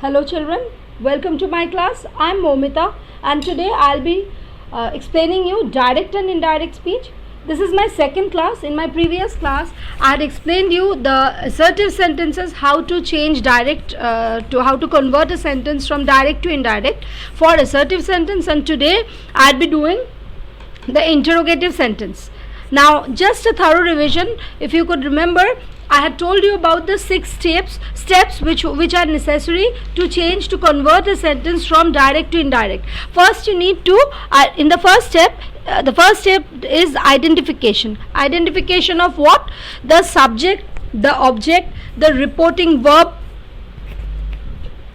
Hello children, welcome to my class. I am Momita and today I will be explaining you direct and indirect speech. This is my second class. In my previous class I had explained you the assertive sentences, how to change direct to how to convert a sentence from direct to indirect for assertive sentence, and today I will be doing the interrogative sentence. Now just a thorough revision. If you could remember, I had told you about the 6 steps which are necessary to convert a sentence from direct to indirect. First you need to in the first step is identification. Identification of what? The subject, the object, the reporting verb,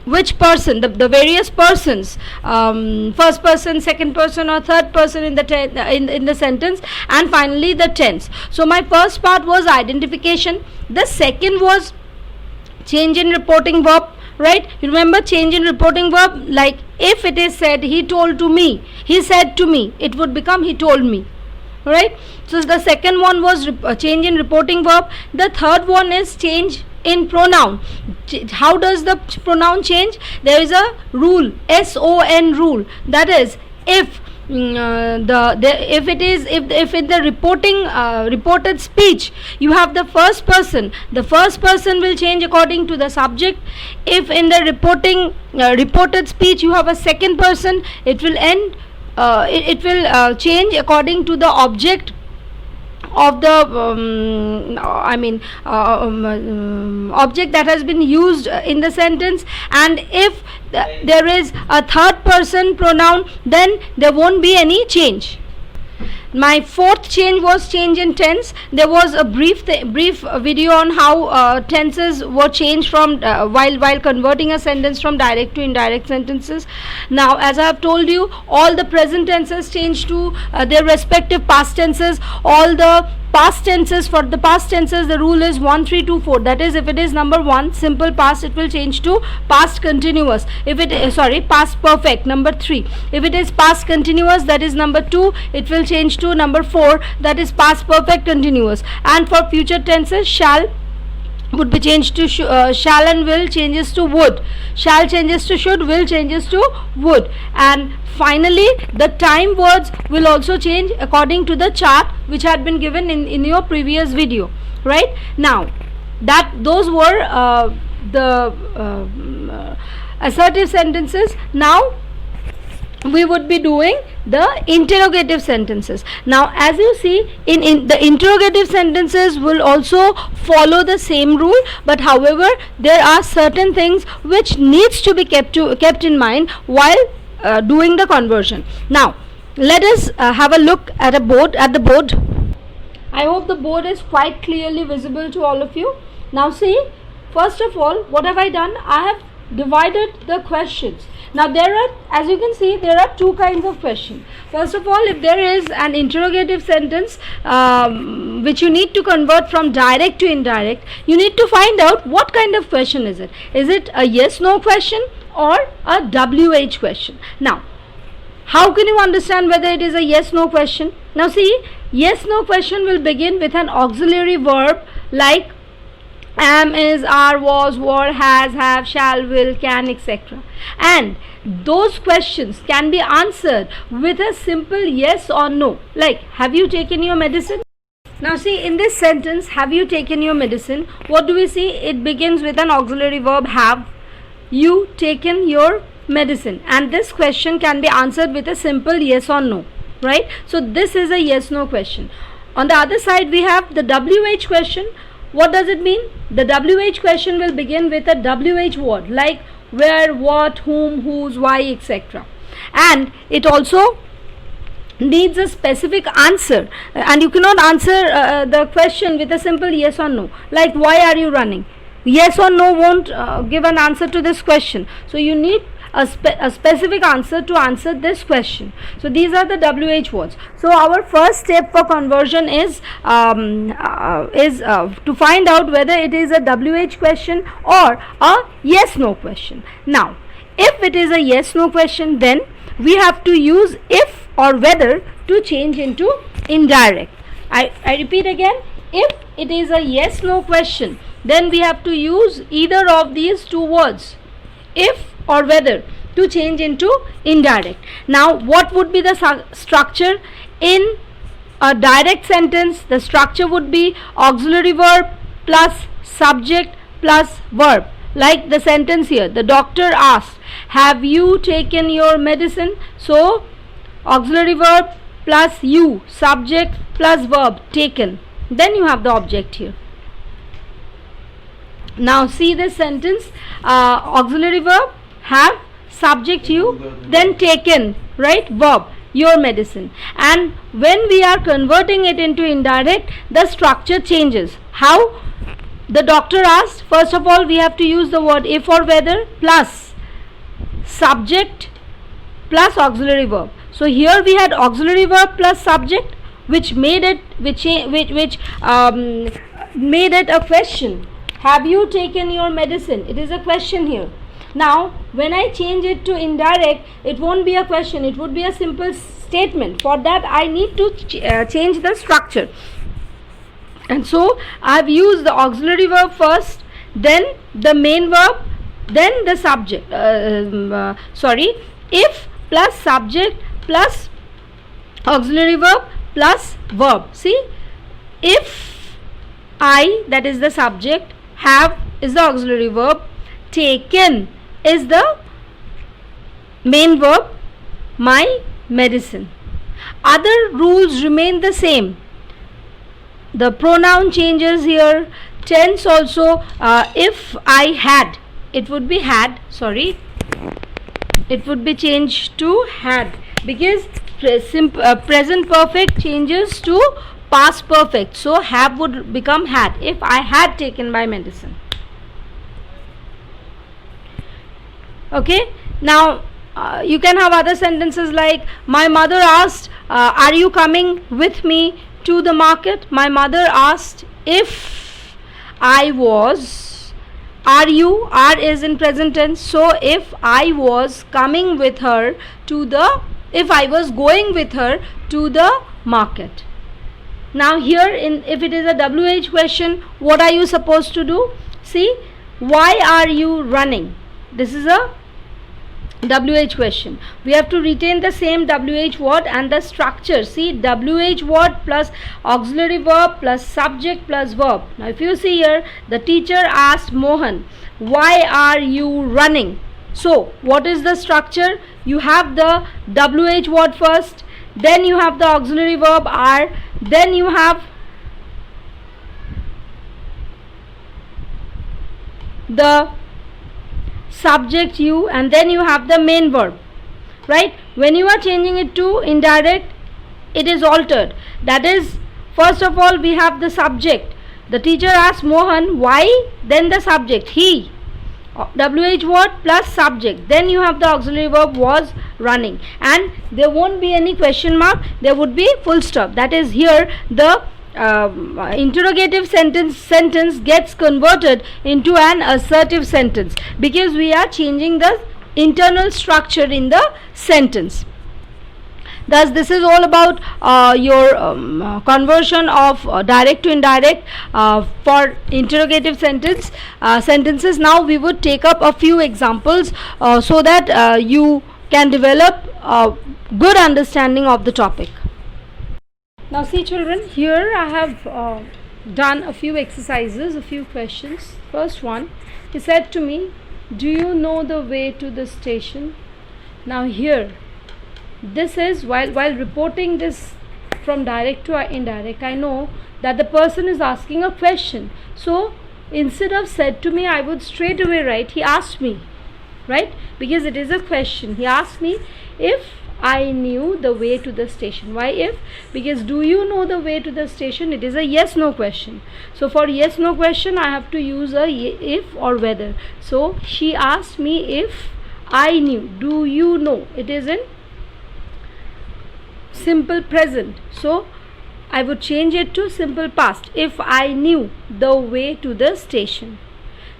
which person, the various persons, first person, second person or third person in the in the sentence, and finally the tense. So my first part was identification. The second was change in reporting verb, right? You remember change in reporting verb, like if it is said he told to me, he said to me, it would become he told me, right? So the second one was change in reporting verb. The third one is change in pronoun. How does the pronoun change? There is a rule, SON rule, that is if if in the reported speech you have the first person will change according to the subject. If in the reported speech you have a second person, it will change according to the object of the object that has been used in the sentence. And if there is a third person pronoun, then there won't be any change. My fourth change was change in tense. There was a brief video on how tenses were changed from while converting a sentence from direct to indirect sentences. Now, as I have told you, all the present tenses change to their respective past tenses. All the past tenses, for the past tenses the rule is 1 3 2 4. That is, if it is number 1 simple past, it will change to past continuous. If it past perfect, number 3. If it is past continuous, that is number 2, it will change to number 4, that is past perfect continuous. And for future tenses, shall would be changed to shall, and will changes to would. Shall changes to should, will changes to would. And finally the time words will also change according to the chart which had been given in your previous video, right? Now those were the assertive sentences. Now we would be doing the interrogative sentences. Now as you see, in the interrogative sentences will also follow the same rule, but however there are certain things which needs to be kept in mind while doing the conversion. Now let us have a look at the board. I hope the board is quite clearly visible to all of you. Now see, first of all, what have I done? I have divided the questions. Now there are, as you can see, there are 2 kinds of questions. First of all, if there is an interrogative sentence which you need to convert from direct to indirect, you need to find out what kind of question is it. Is it a yes no question or a WH question? Now how can you understand whether it is a yes no question? Now see, yes no question will begin with an auxiliary verb like am, is, are, was, were, has, have, shall, will, can, etc. And those questions can be answered with a simple yes or no, like have you taken your medicine? Now see, in this sentence, have you taken your medicine, what do we see? It begins with an auxiliary verb, have you taken your medicine, and this question can be answered with a simple yes or no, right? So this is a yes no question. On the other side we have the WH question. What does it mean? The WH question will begin with a WH word like where, what, whom, whose, why, etc. And it also needs a specific answer, and you cannot answer the question with a simple yes or no, like why are you running? Yes or no won't give an answer to this question. So you need a specific answer to answer this question. So these are the WH words. So our first step for conversion is to find out whether it is a WH question or a yes no question. Now if it is a yes no question, then we have to use if or whether to change into indirect. I repeat again, if it is a yes no question, then we have to use either of these 2 words, if or whether to change into indirect. Now what would be the structure? In a direct sentence, the structure would be auxiliary verb plus subject plus verb. Like the sentence here, the doctor asked, have you taken your medicine? So auxiliary verb plus you, subject plus verb, taken. Then you have the object here. Now see this sentence, auxiliary verb, have, subject you, then taken, right, verb, your medicine. And when we are converting it into indirect, the structure changes. How? The doctor asked, first of all we have to use the word if or whether plus subject plus auxiliary verb. So here we had auxiliary verb plus subject, which made it made it a question. Have you taken your medicine? It is a question here. Now when I change it to indirect, it won't be a question, it would be a simple statement. For that I need to change the structure, and so I have used the auxiliary verb first, then the main verb, then the subject, if plus subject plus auxiliary verb plus verb. See, if I, that is the subject, have is the auxiliary verb, taken is the main verb, my medicine. Other rules remain the same. The pronoun changes here, tense also. If I had, it would be had, it would be changed to had, because present perfect changes to past perfect, so have would become had. If I had taken my medicine. Okay, now you can have other sentences like, my mother asked, are you coming with me to the market? My mother asked if I was, are you, are is in present tense, so if I was coming with her to the, if I was going with her to the market. Now here, if it is a WH question, what are you supposed to do? See, why are you running? This is a WH question. We have to retain the same WH word and the structure. See, WH word plus auxiliary verb plus subject plus verb. Now if you see here, the teacher asked Mohan, why are you running? So what is the structure? You have the WH word first, then you have the auxiliary verb are, then you have the subject you, and then you have the main verb, right? When you are changing it to indirect, it is altered. That is, first of all we have the subject. The teacher asked Mohan why, then the subject he, WH word plus subject, then you have the auxiliary verb was running, and there won't be any question mark, there would be full stop. That is, here the interrogative sentence gets converted into an assertive sentence, because we are changing the internal structure in the sentence. Thus this is all about your conversion of direct to indirect for interrogative sentences. Now we would take up a few examples so that you can develop a good understanding of the topic. Now see children, here I have done a few exercises, a few questions. First one, he said to me, do you know the way to the station? Now here, this is while reporting this from direct to indirect, I know that the person is asking a question. So instead of said to me, I would straight away write he asked me, right? Because it is a question. He asked me if I knew the way to the station. Why if? Because do you know the way to the station? It is a yes no question. So for yes no question I have to use a if or whether. So she asked me if I knew. Do you know? It is in simple present, so I would change it to simple past. If I knew the way to the station.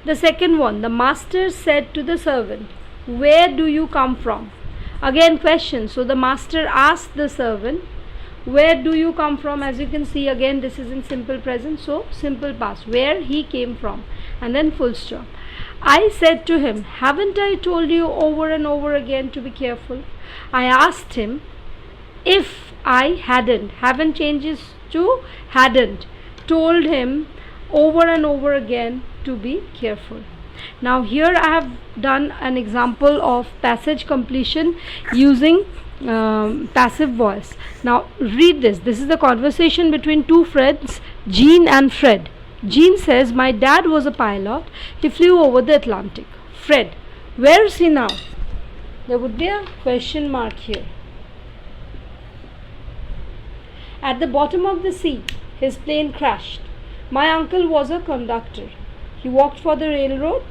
The second one, the master said to the servant, where do you come from? Again question. So the master asked the servant, where do you come from? As you can see, again this is in simple present, so simple past, where he came from, and then full stop. I said to him, haven't I told you over and over again to be careful? I asked him if I haven't changes to hadn't, told him over and over again to be careful. Now here I have done an example of passage completion using passive voice. Now read this. This is the conversation between two friends, Jean and Fred. Jean says, my dad was a pilot. He flew over the Atlantic. Fred, where is he now? There would be a question mark here. At the bottom of the sea, his plane crashed. My uncle was a conductor. He walked for the railroad?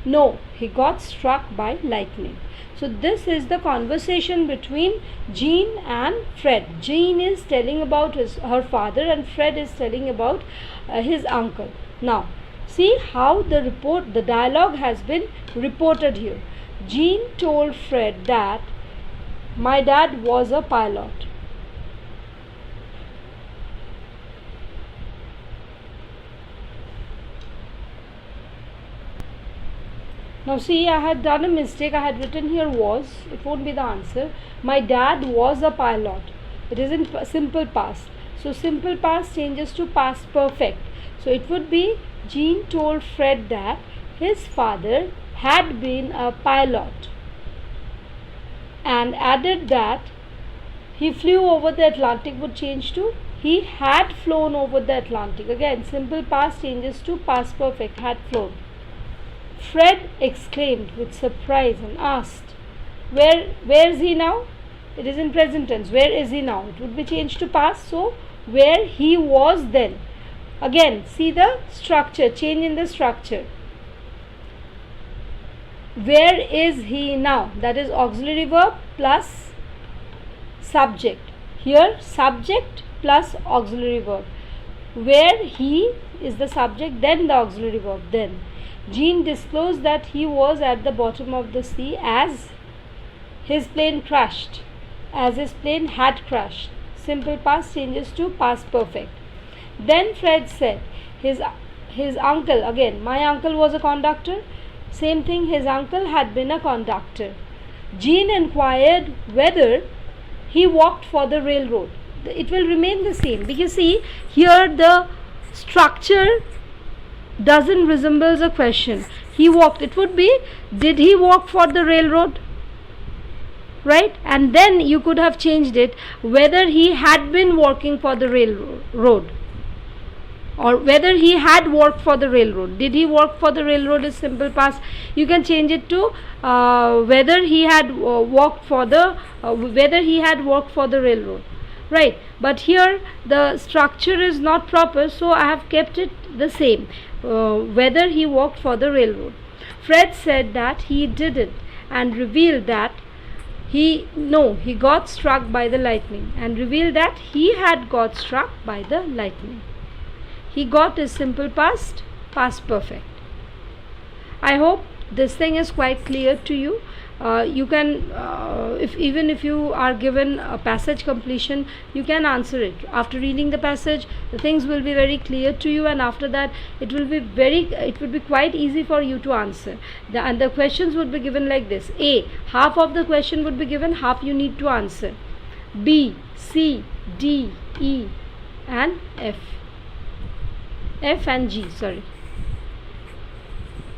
No, he got struck by lightning. So this is the conversation between Jean and Fred. Jean is telling about her father and Fred is telling about his uncle. Now see how the dialogue has been reported here. Jean told Fred that my dad was a pilot. Now see, I had done a mistake. I had written here was. It won't be the answer. My dad was a pilot. It is in simple past. So simple past changes to past perfect. So it would be Jean told Fred that his father had been a pilot and added that he flew over the Atlantic would change to he had flown over the Atlantic. Again, simple past changes to past perfect, had flown. Fred exclaimed with surprise and asked, where is he now? It is in present tense. Where is he now? It would be changed to past. So where he was then. Again, see the structure, change in the structure. Where is he now? That is auxiliary verb plus subject. Here subject plus auxiliary verb. Where he is the subject, then the auxiliary verb, then. Jean disclosed that he was at the bottom of the sea as his plane crashed, as his plane had crashed. Simple past changes to past perfect. Then Fred said, his uncle, again, my uncle was a conductor. Same thing, his uncle had been a conductor. Jean inquired whether he walked for the railroad. It will remain the same because see, here the structure doesn't resembles a question. He walked. It would be, did he walk for the railroad? Right? And then you could have changed it, whether he had been working for the railroad or whether he had worked for the railroad. Did he work for the railroad is simple past. You can change it to whether he had worked for the railroad. Right? But here the structure is not proper, so I have kept it the same. Whether he worked for the railroad. Fred said that he didn't and revealed that he got struck by the lightning and revealed that he had got struck by the lightning. He got is simple past, past perfect. I hope this thing is quite clear to you. You can, even if you are given a passage completion, you can answer it. After reading the passage, the things will be very clear to you, and after that, it will be quite easy for you to answer. And the questions would be given like this: A, half of the question would be given, half you need to answer. B, C, D, E, and F. F and G. Sorry.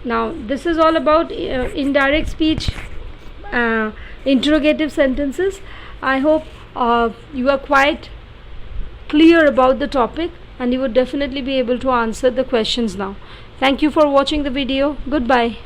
Now this is all about indirect speech. Interrogative sentences. I hope you are quite clear about the topic and you would definitely be able to answer the questions now. Thank you for watching the video. Goodbye.